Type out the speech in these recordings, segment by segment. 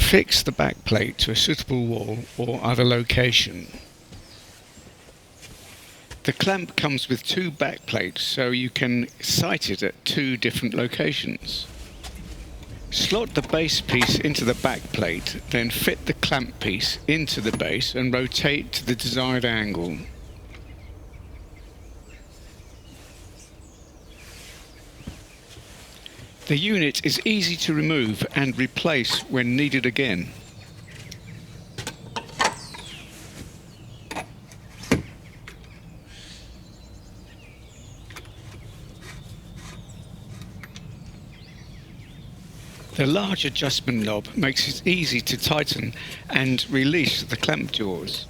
fix the back plate to a suitable wall or other location. The clamp comes with two back plates, so you can sight it at two different locations. Slot the base piece into the back plate, then fit the clamp piece into the base and rotate to the desired angle. The unit is easy to remove and replace when needed again. The large adjustment knob makes it easy to tighten and release the clamp jaws.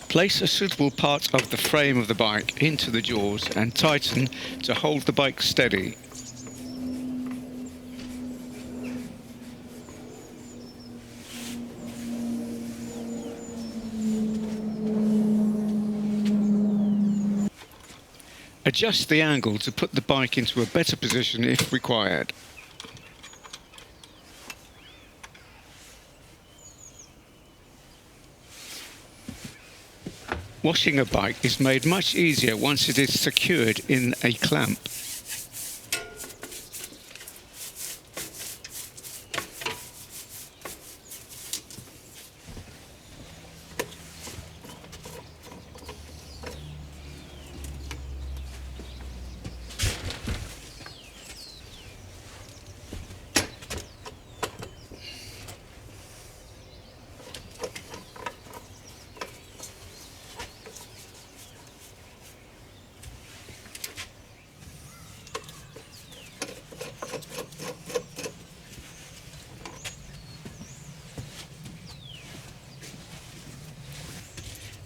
Place a suitable part of the frame of the bike into the jaws and tighten to hold the bike steady. Adjust the angle to put the bike into a better position if required. Washing a bike is made much easier once it is secured in a clamp.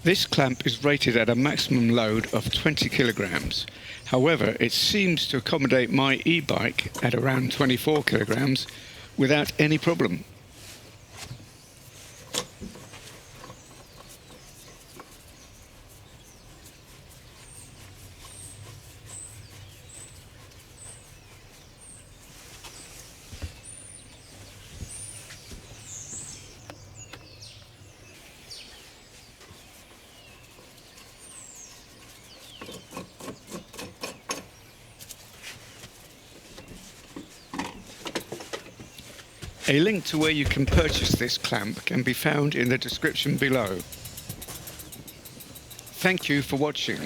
This clamp is rated at a maximum load of 20 kilograms. However, it seems to accommodate my e-bike at around 24 kilograms without any problem. A link to where you can purchase this clamp can be found in the description below. Thank you for watching.